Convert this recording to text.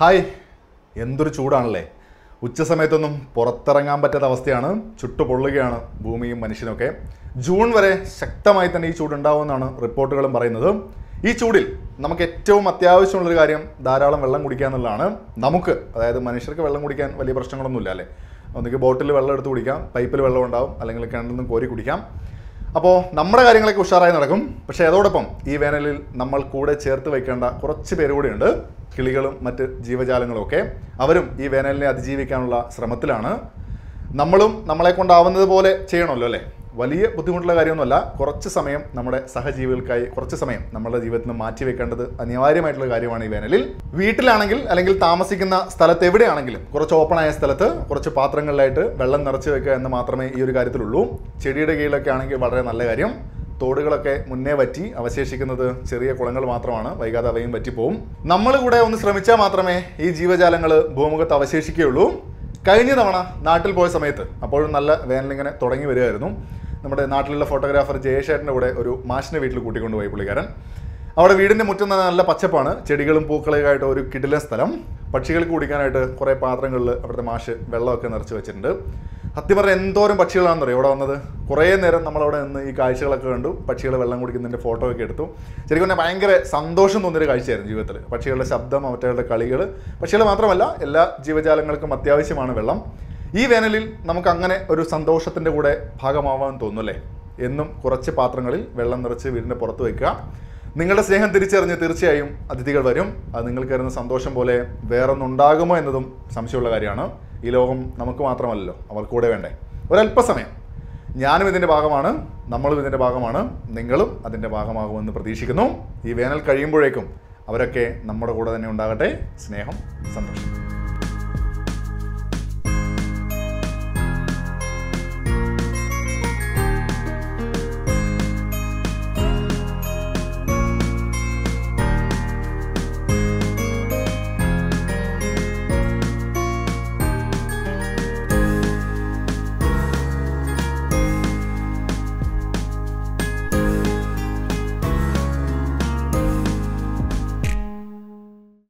Hi, എന്തൊരു ചൂടാണല്ലേ. ഉച്ച സമയത്തൊന്നും പുറത്തിറങ്ങാൻ പറ്റാത്ത അവസ്ഥയാണ്. ചുട്ടുപൊള്ളുകയാണ് ഭൂമിയും മനുഷ്യനൊക്കെ. ജൂൺ വരെ ശക്തമായി തന്നെ ഈ ചൂടുണ്ടാവുമെന്നാണ് റിപ്പോർട്ടുകളും പറയുന്നത്. ഈ ചൂടിൽ നമുക്ക് ഏറ്റവും അത്യാവശ്യമുള്ളൊരു കാര്യം ധാരാളം വെള്ളം കുടിക്കുക എന്നുള്ളതാണ്. നമുക്ക്, അതായത് മനുഷ്യർക്ക് വെള്ളം കുടിക്കാൻ വലിയ പ്രശ്നങ്ങളൊന്നുമില്ല അല്ലേ. ഒന്നുകിൽ ബോട്ടിൽ വെള്ളം എടുത്ത് കുടിക്കാം, പൈപ്പിൽ വെള്ളം ഉണ്ടാവും, അല്ലെങ്കിൽ കിണറിൽ നിന്നും കോരി കുടിക്കാം. അപ്പോൾ നമ്മുടെ കാര്യങ്ങളൊക്കെ ഉഷാറായി നടക്കും. പക്ഷേ അതോടൊപ്പം ഈ വേനലിൽ നമ്മൾ കൂടെ ചേർത്ത് വയ്ക്കേണ്ട കുറച്ച് പേര് കൂടെയുണ്ട്. കിളികളും മറ്റ് ജീവജാലങ്ങളും ഒക്കെ. അവരും ഈ വേനലിനെ അതിജീവിക്കാനുള്ള ശ്രമത്തിലാണ്. നമ്മളും നമ്മളെ കൊണ്ടാവുന്നത് പോലെ ചെയ്യണമല്ലോ അല്ലേ. വലിയ ബുദ്ധിമുട്ടുള്ള കാര്യമൊന്നുമല്ല. കുറച്ച് സമയം നമ്മുടെ സഹജീവികൾക്കായി കുറച്ച് സമയം നമ്മുടെ ജീവിതത്തിൽ മാറ്റി വെക്കേണ്ടത് അനിവാര്യമായിട്ടുള്ള കാര്യമാണ് ഈ വേനലിൽ. വീട്ടിലാണെങ്കിൽ അല്ലെങ്കിൽ താമസിക്കുന്ന സ്ഥലത്ത് എവിടെയാണെങ്കിലും കുറച്ച് ഓപ്പണായ സ്ഥലത്ത് കുറച്ച് പാത്രങ്ങളിലായിട്ട് വെള്ളം നിറച്ച് വെക്കുക എന്ന് മാത്രമേ ഈ ഒരു കാര്യത്തിലുള്ളൂ. ചെടിയുടെ കീഴിലൊക്കെ ആണെങ്കിൽ വളരെ നല്ല കാര്യം. തോടുകളൊക്കെ മുന്നേ വറ്റി അവശേഷിക്കുന്നത് ചെറിയ കുളങ്ങൾ മാത്രമാണ്. വൈകാതെ അവയും വറ്റിപ്പോവും. നമ്മൾ കൂടെ ഒന്ന് ശ്രമിച്ചാൽ മാത്രമേ ഈ ജീവജാലങ്ങൾ ഭൂമുഖത്ത് അവശേഷിക്കുകയുള്ളൂ. കഴിഞ്ഞ തവണ നാട്ടിൽ പോയ സമയത്ത് അപ്പോഴും നല്ല വേനലിങ്ങനെ തുടങ്ങി വരികയായിരുന്നു. നമ്മുടെ നാട്ടിലുള്ള ഫോട്ടോഗ്രാഫർ ജയേഷേട്ടൻ്റെ കൂടെ ഒരു മാഷിനെ വീട്ടിൽ കൂട്ടിക്കൊണ്ടുപോയി പുള്ളിക്കാരൻ. അവിടെ വീടിൻ്റെ മുറ്റം തന്നെ നല്ല പച്ചപ്പാണ്, ചെടികളും പൂക്കളൊക്കെയായിട്ട് ഒരു കിടിലൻ സ്ഥലം. പക്ഷികൾക്ക് കുടിക്കാനായിട്ട് കുറേ പാത്രങ്ങളിൽ അവിടുത്തെ മാഷ് വെള്ളമൊക്കെ നിറച്ച് വെച്ചിട്ടുണ്ട്. സത്യം പറഞ്ഞാൽ എന്തോരം പക്ഷികളാണെന്ന് പറയും ഇവിടെ വന്നത്. കുറേ നേരം നമ്മളവിടെ നിന്ന് ഈ കാഴ്ചകളൊക്കെ കണ്ടു. പക്ഷികൾ വെള്ളം കുടിക്കുന്നതിൻ്റെ ഫോട്ടോ ഒക്കെ എടുത്തു. ശരിക്കും പറഞ്ഞാൽ ഭയങ്കര സന്തോഷം തോന്നിയൊരു കാഴ്ചയായിരുന്നു ജീവിതത്തിൽ. പക്ഷികളുടെ ശബ്ദം, അവറ്റകളുടെ കളികൾ. പക്ഷികൾ മാത്രമല്ല, എല്ലാ ജീവജാലങ്ങൾക്കും അത്യാവശ്യമാണ് വെള്ളം. ഈ വേനലിൽ നമുക്ക് അങ്ങനെ ഒരു സന്തോഷത്തിൻ്റെ കൂടെ ഭാഗമാവാൻ തോന്നുമല്ലേ. എന്നും കുറച്ച് പാത്രങ്ങളിൽ വെള്ളം നിറച്ച് വീടിൻ്റെ പുറത്ത് വയ്ക്കുക. നിങ്ങളുടെ സ്നേഹം തിരിച്ചറിഞ്ഞ് തീർച്ചയായും അതിഥികൾ വരും. അത് നിങ്ങൾക്ക് തരുന്ന സന്തോഷം പോലെ വേറൊന്നുണ്ടാകുമോ എന്നതും സംശയമുള്ള കാര്യമാണ്. ഈ ലോകം നമുക്ക് മാത്രമല്ലല്ലോ, അവർക്ക് കൂടെ വേണ്ടേ. ഒരല്പസമയം ഞാനും ഇതിൻ്റെ ഭാഗമാണ്, നമ്മളും ഇതിൻ്റെ ഭാഗമാണ്, നിങ്ങളും അതിൻ്റെ ഭാഗമാകുമെന്ന് പ്രതീക്ഷിക്കുന്നു. ഈ വേനൽ കഴിയുമ്പോഴേക്കും അവരൊക്കെ നമ്മുടെ കൂടെ തന്നെ ഉണ്ടാകട്ടെ. സ്നേഹം, സന്തോഷം.